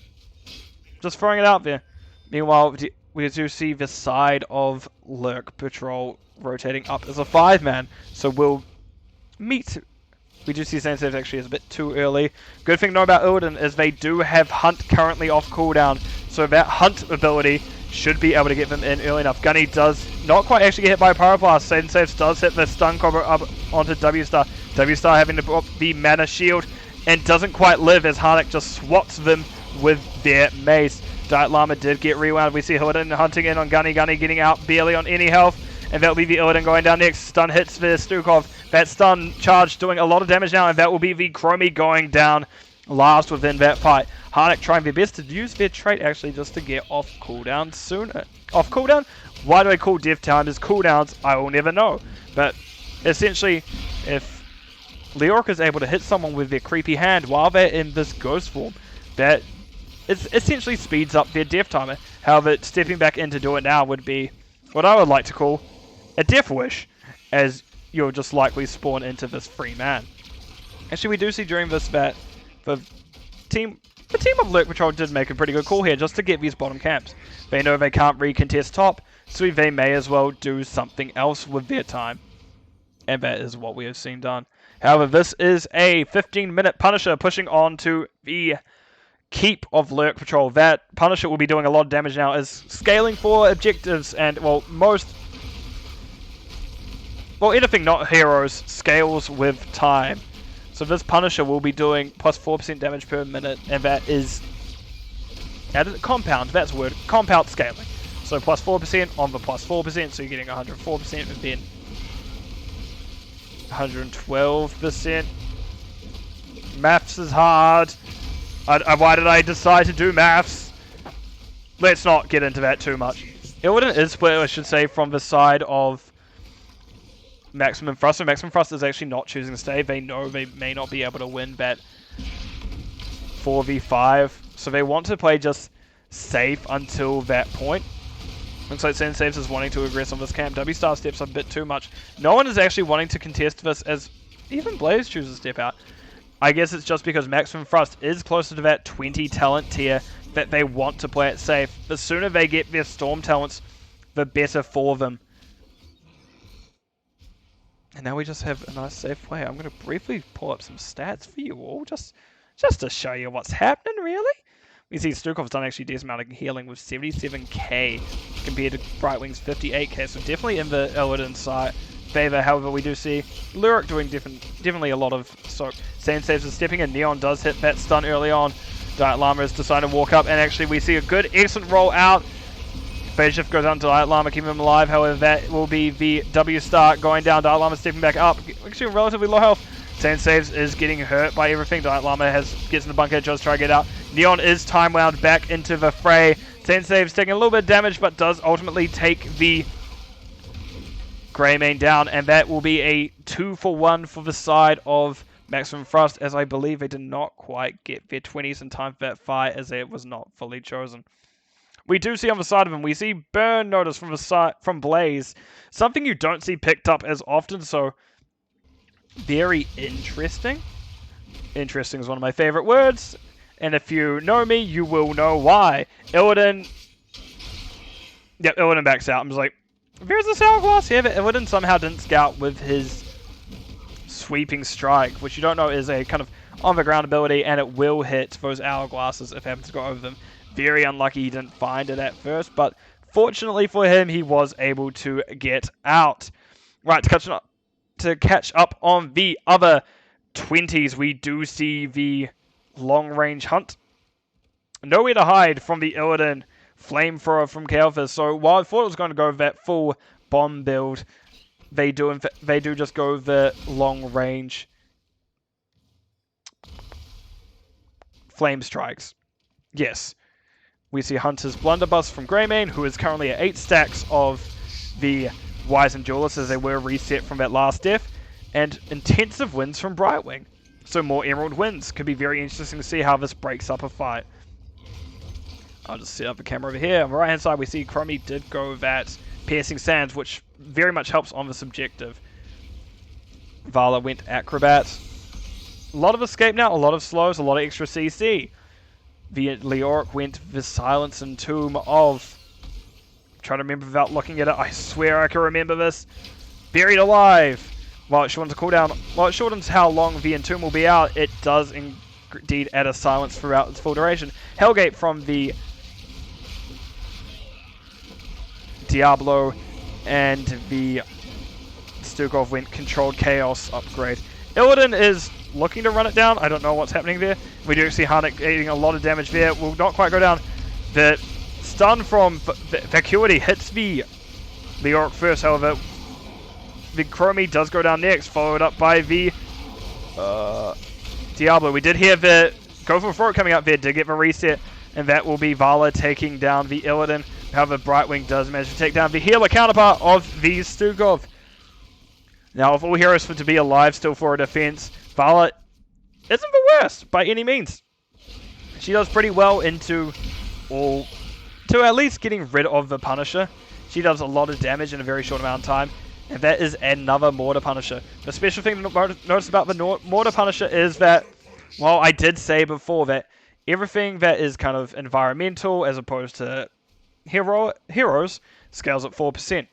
Just throwing it out there. Meanwhile, we do see the side of Lurk Patrol rotating up as a 5-man, so we'll meet. We do see Sensei actually is a bit too early. Good thing to know about Illidan is they do have Hunt currently off cooldown, so that Hunt ability should be able to get them in early enough. Gunny does not quite actually get hit by a Pyroblast. Sensei does hit the stun combo up onto W-Star. W-Star having to put the mana shield and doesn't quite live as Harnik just swats them with their mace. Diet Llama did get rewound. We see Illidan hunting in on Gunny. Gunny getting out barely on any health. And that will be the Illidan going down next. Stun hits the Stukov. That stun charge doing a lot of damage now. And that will be the Chromie going down last within that fight. Harnik trying their best to use their trait actually just to get off cooldown sooner. Off cooldown? Why do I call dev timers cooldowns? I will never know. But essentially, if Lurk is able to hit someone with their creepy hand while they're in this ghost form. That essentially speeds up their death timer. However, stepping back in to do it now would be what I would like to call a death wish, as you'll just likely spawn into this free man. Actually, we do see during this that the team of Lurk Patrol did make a pretty good call here just to get these bottom camps. They know they can't recontest top, so they may as well do something else with their time. And that is what we have seen done. However, this is a 15-minute Punisher pushing on to the keep of Lurk Patrol. That Punisher will be doing a lot of damage now, as scaling for objectives and, well, anything not heroes scales with time. So this Punisher will be doing plus 4% damage per minute, and that is compound, that's the word, compound scaling. So plus 4% on the plus 4%, so you're getting 104%, and then 112%. Maths is hard. Why did I decide to do maths? Let's not get into that too much. Illidan is split, I should say, from the side of Maximum Thrust. So Maximum Thrust is actually not choosing to stay. They know they may not be able to win that 4v5. So they want to play just safe until that point. Looks like Sensaves is wanting to aggress on this camp. W-Star steps a bit too much. No one is actually wanting to contest this, as even Blaze chooses to step out. I guess it's just because Maximum Thrust is closer to that 20 talent tier that they want to play it safe. The sooner they get their Storm talents, the better for them. And now we just have a nice safe play. I'm going to briefly pull up some stats for you all, just to show you what's happening, really. We see Stukov's done actually decent amount of healing with 77k compared to Brightwing's 58k, so definitely in the Illidan side favor. However, we do see Lurk doing definitely a lot of soak. Sensaves is stepping in. Neon does hit that stun early on. Diet Llama has decided to walk up, and actually we see a good, excellent roll out. Phase shift goes down to Diet Llama, keeping him alive. However, that will be the W star going down. Diet Llama stepping back up, actually relatively low health. Sensaves is getting hurt by everything. Diet Llama gets in the bunker, tries to try to get out. Neon is time wound back into the fray. Sensaves taking a little bit of damage, but does ultimately take the Greymane down, and that will be a 2-for-1 for the side of Maximum Thrust, as I believe they did not quite get their 20s in time for that fight, as it was not fully chosen. We do see on the side of him, we see Burn Notice from the side from Blaze, something you don't see picked up as often, so very interesting. Interesting is one of my favorite words, and if you know me, you will know why. Illidan backs out. I'm just like, there's this hourglass here, but Illidan somehow didn't scout with his sweeping strike, which you don't know is a kind of on-the-ground ability, and it will hit those hourglasses if it happens to go over them. Very unlucky he didn't find it at first, but fortunately for him, he was able to get out. Right, to catch up on the other 20s, we do see the long-range hunt. Nowhere to hide from the Illidan flamethrower from Kael'thas. So while I thought it was going to go that full bomb build, they do just go the long-range flame strikes. Yes. We see Hunter's Blunderbuss from Greymane, who is currently at 8 stacks of the Wizened Duelist, as they were reset from that last death, and intensive wins from Brightwing. So more Emerald wins. Could be very interesting to see how this breaks up a fight. I'll just set up the camera over here. On the right hand side, we see Chromie did go that Piercing Sands, which very much helps on this objective. Vala went Acrobat. A lot of escape now, a lot of slows, a lot of extra CC. The Lurk went the Silence and Tomb of... I'm trying to remember without looking at it. I swear I can remember this. Buried Alive. While it shortens the cooldown, while it shortens how long the Entomb will be out, it does indeed add a silence throughout its full duration. Hellgate from the Diablo, and the Stukov went Controlled Chaos upgrade. Illidan is looking to run it down. I don't know what's happening there. We do see Harnik eating a lot of damage there. Will not quite go down. The stun from Vacuity hits the Lurk first, however. The Chromie does go down next, followed up by the Diablo. We did hear the Go for Throat coming up there, did get the reset, and that will be Vala taking down the Illidan. However, Brightwing does manage to take down the healer counterpart of the Stukov. Now, if all heroes for to be alive still for a defense, Vala isn't the worst by any means. She does pretty well into to at least getting rid of the Punisher. She does a lot of damage in a very short amount of time, and that is another Mortar Punisher. The special thing to notice about the Mortar Punisher is that, while I did say before that everything that is kind of environmental as opposed to heroes scales at 4%,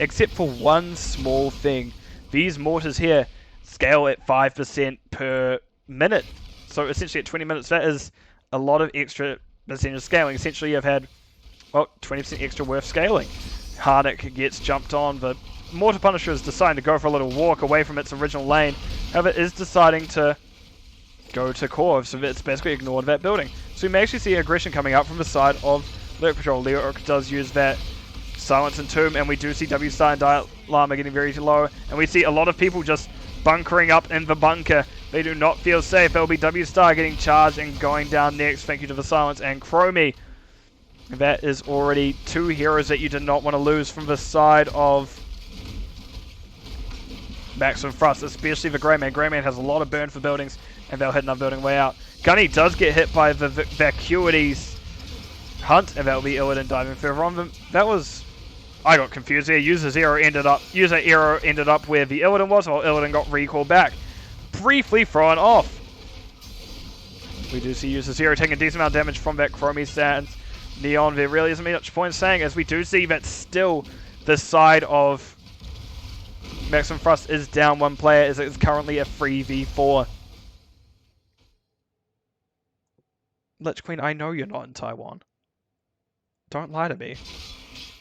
except for one small thing. These mortars here scale at 5% per minute. So essentially at 20 minutes, that is a lot of extra percentage scaling. Essentially, you've had, well, 20% extra worth scaling. Harnik gets jumped on. The Mortar Punisher is deciding to go for a little walk away from its original lane. However, it is deciding to go to core, so it's basically ignored that building. So we may actually see aggression coming out from the side of Lurk Patrol. Lurk does use that Silence and Tomb, and we do see W-Star and Dialama getting very low, and we see a lot of people just bunkering up in the bunker. They do not feel safe. There will be W-Star getting charged and going down next. Thank you to the Silence and Chromie. That is already 2 heroes that you did not want to lose from the side of Maximum Thrust, especially the Greyman. Greyman has a lot of burn for buildings, and they'll hit another building way out. Gunny does get hit by the Vacuity's Hunt, and that'll be Illidan diving further on them. That was... I got confused there. User Arrow ended up where the Illidan was, while Illidan got recalled back. Briefly thrown off. We do see User Zero taking a decent amount of damage from that Chromie stance. Neon, there really isn't much point saying, as we do see that still the side of Maximum Thrust is down 1 player, as it is currently a 3v4. Lich Queen, I know you're not in Taiwan. Don't lie to me.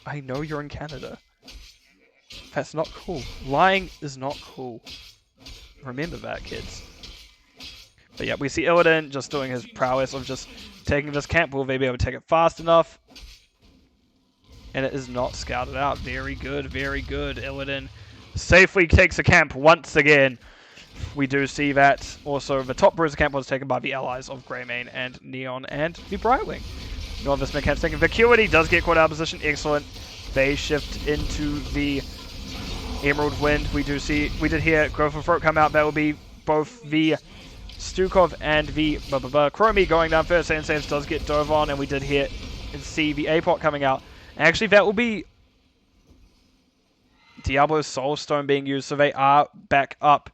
I know you're in Canada. That's not cool. Lying is not cool. Remember that, kids. But yeah, we see Illidan just doing his prowess of just taking this camp. Will they be able to take it fast enough? And it is not scouted out. Very good, very good. Illidan safely takes a camp once again. We do see that also the top bruiser camp was taken by the allies of Greymane and Neon and the Brightwing. Novice Camp's taken. Vacuity does get caught out of position. Excellent. They shift into the Emerald Wind. We did hear Growth of Throat come out. That will be both the Stukov and the Chromie going down first. Sand Saves does get dove on, and we did hear and see the APOC coming out. Actually, that will be Diablo's Soul Stone being used, so they are back up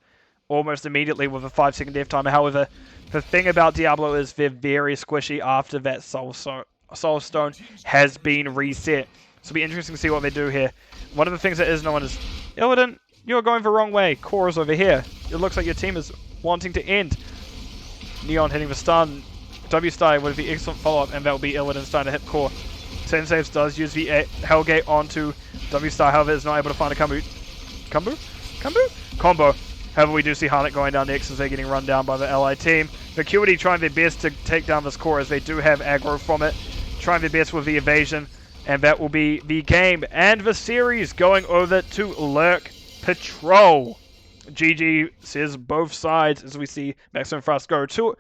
almost immediately with a 5-second death timer. However, the thing about Diablo is they're very squishy after that Soul Stone has been reset. So it'll be interesting to see what they do here. One of the things that is known is, Illidan, you're going the wrong way. Core is over here. It looks like your team is wanting to end. Neon hitting the stun. W-Star would be excellent follow-up, and that will be Illidan starting to hit Core. Sensaves does use the Hellgate onto W-Star, however, is not able to find a combo. However, we do see Harnik going down next as they're getting run down by the allied team. Vacuity trying their best to take down this core as they do have aggro from it. Trying their best with the evasion. And that will be the game and the series going over to Lurk Patrol. GG says both sides as we see Maximum Thrust go to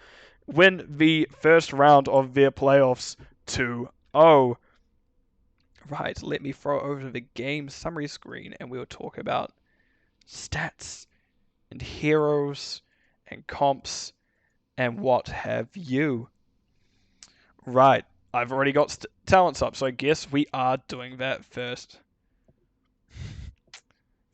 win the first round of their playoffs 2-0. Right, let me throw over the game summary screen and we'll talk about stats and heroes and comps and what have you. Right, I've already got talents up, so I guess we are doing that first.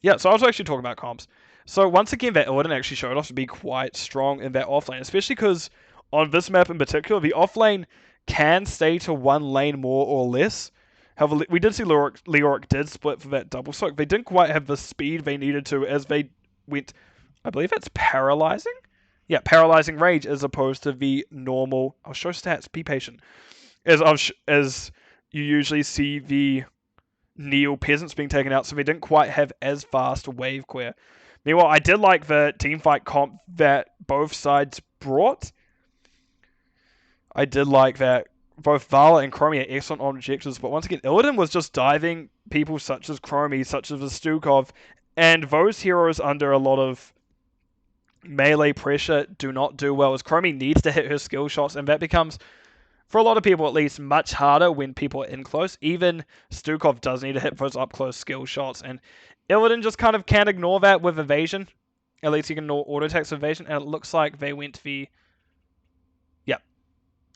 Yeah, so I was actually talking about comps. So once again, that Illidan actually showed off to be quite strong in that offlane, especially because on this map in particular, the offlane can stay to one lane more or less. However, we did see Leoric did split for that double soak. They didn't quite have the speed they needed to as they went, I believe that's paralyzing? Yeah, paralyzing rage as opposed to the normal, I'll show stats, be patient. As you usually see the Neo Peasants being taken out, so they didn't quite have as fast wave clear. Meanwhile, I did like the teamfight comp that both sides brought. I did like that both Vala and Chromie are excellent on objectives, but once again, Illidan was just diving people such as Chromie, such as the Stukov, and those heroes under a lot of melee pressure do not do well, as Chromie needs to hit her skill shots, and that becomes, for a lot of people at least, much harder when people are in close. Even Stukov does need to hit those up-close skill shots, and Illidan just kind of can't ignore that with evasion. At least you can ignore auto attacks evasion, and it looks like they went the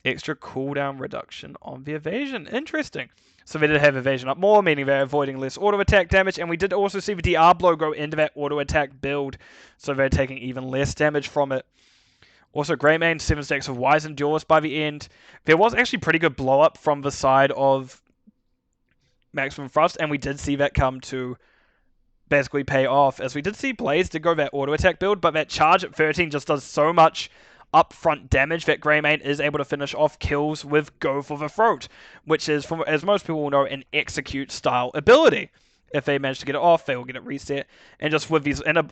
extra cooldown reduction on the evasion. Interesting. So they did have evasion up more, meaning they're avoiding less auto attack damage, and we did also see the Diablo go into that auto attack build, so they're taking even less damage from it. Also, Greymane, 7 stacks of Wise and Duelist by the end. There was actually pretty good blow up from the side of Maximum Thrust, and we did see that come to basically pay off, as we did see Blaze did go that auto attack build, but that charge at 13 just does so much upfront damage that Greymane is able to finish off kills with Go for the Throat, which is, from, as most people will know, an execute style ability. If they manage to get it off, they will get it reset, and just with these inner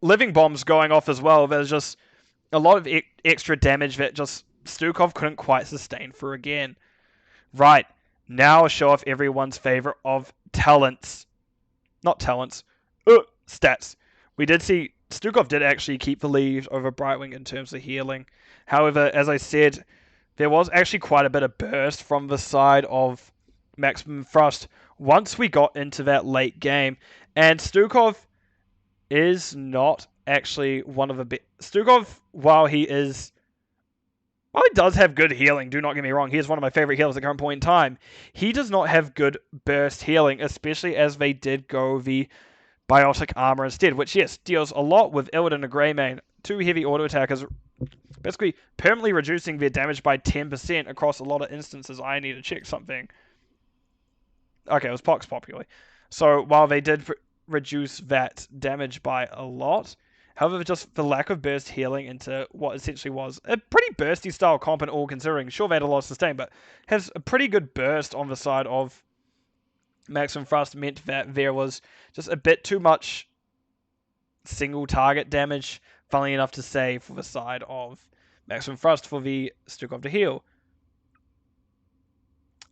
living bombs going off as well, there's just a lot of extra damage that just Stukov couldn't quite sustain for again. Right, now a show off everyone's favorite of talents. Not talents. Stats. We did see Stukov did actually keep the lead over Brightwing in terms of healing. However, as I said, there was actually quite a bit of burst from the side of Maximum Thrust once we got into that late game. And Stukov is not actually one of the best. Stukov, while he does have good healing, do not get me wrong, he is one of my favorite healers at the current point in time, he does not have good burst healing, especially as they did go the Biotic Armor instead, which, yes, deals a lot with Illidan and Greymane, 2 heavy auto attackers, basically permanently reducing their damage by 10% across a lot of instances. I need to check something. Okay, it was Pox Populi. So while they did reduce that damage by a lot, however, just the lack of burst healing into what essentially was a pretty bursty style comp in all considering. Sure, they had a lot of sustain, but has a pretty good burst on the side of Maximum Thrust, meant that there was just a bit too much single target damage, funnily enough to say, for the side of Maximum Thrust for the Stukov to heal.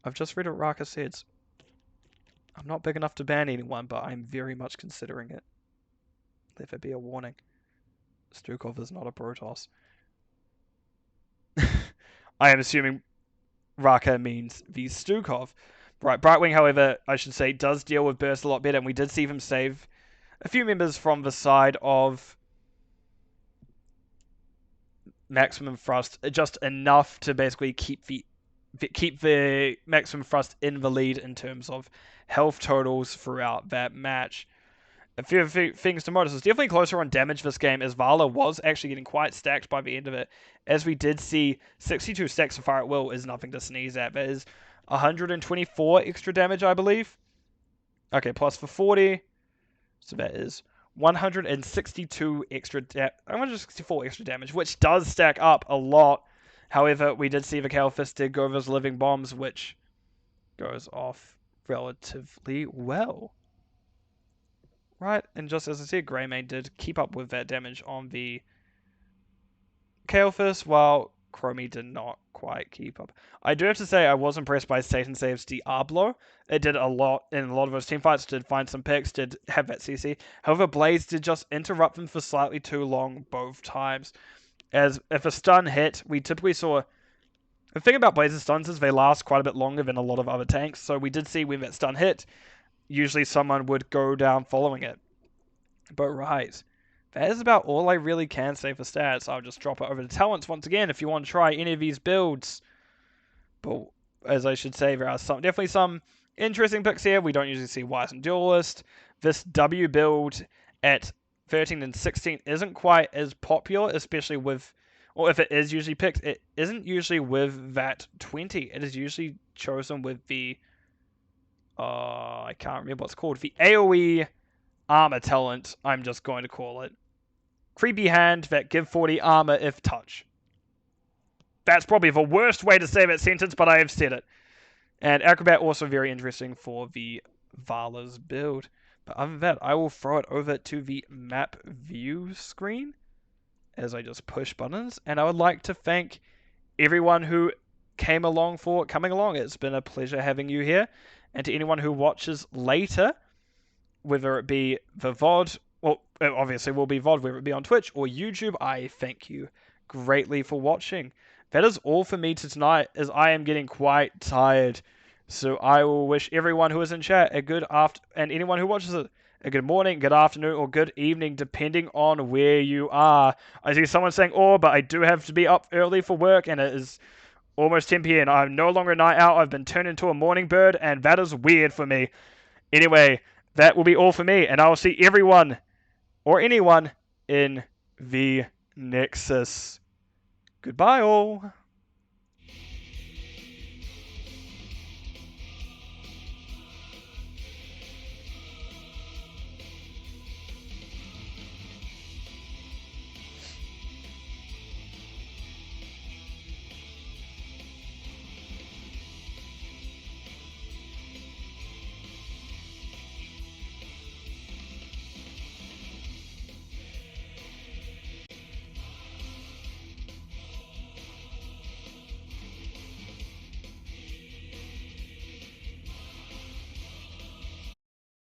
I've just read what Raka says. I'm not big enough to ban anyone, but I'm very much considering it. Let there be a warning. Stukov is not a Protoss. I am assuming Raka means the Stukov. Right, Brightwing, however, I should say, does deal with burst a lot better, and we did see them save a few members from the side of Maximum Thrust, just enough to basically keep the Maximum Thrust in the lead in terms of health totals throughout that match. A few things to notice. It's definitely closer on damage this game, as Vala was actually getting quite stacked by the end of it. As we did see, 62 stacks of Fire at Will is nothing to sneeze at. That is 124 extra damage, I believe. Okay, plus for 40. So that is 162 extra 164 extra damage, which does stack up a lot. However, we did see the Califist did go over those living bombs, which goes off relatively well. Right, and just as I said, Greymane did keep up with that damage on the Kael'thas, while Chromie did not quite keep up. I do have to say I was impressed by Satan Save's Diablo. It did a lot in a lot of those teamfights, did find some picks, did have that CC. However, Blaze did just interrupt them for slightly too long both times. As if a stun hit, we typically saw... The thing about Blaze's stuns is they last quite a bit longer than a lot of other tanks, so we did see when that stun hit, usually someone would go down following it. But right, that is about all I really can say for stats. I'll just drop it over to talents once again if you want to try any of these builds. But as I should say, there are definitely some interesting picks here. We don't usually see Wise and Duelist. This W build at 13 and 16 isn't quite as popular, especially with, or if it is usually picked, it isn't usually with that 20. It is usually chosen with the I can't remember what's called. The AoE armor talent, I'm just going to call it. Creepy hand that give 40 armor if touch. That's probably the worst way to say that sentence, but I have said it. And Acrobat also very interesting for the Vala's build. But other than that, I will throw it over to the map view screen as I just push buttons. And I would like to thank everyone who came along for coming along. It's been a pleasure having you here. And to anyone who watches later, whether it be the VOD, well, it obviously will be VOD, whether it be on Twitch or YouTube, I thank you greatly for watching. That is all for me tonight, as I am getting quite tired. So I will wish everyone who is in chat a good and anyone who watches it a good morning, good afternoon, or good evening, depending on where you are. I see someone saying, "Oh, but I do have to be up early for work, and it is almost 10 p.m. I'm no longer a night owl. I've been turned into a morning bird, and that is weird for me." Anyway, that will be all for me, and I will see everyone or anyone in the Nexus. Goodbye, all.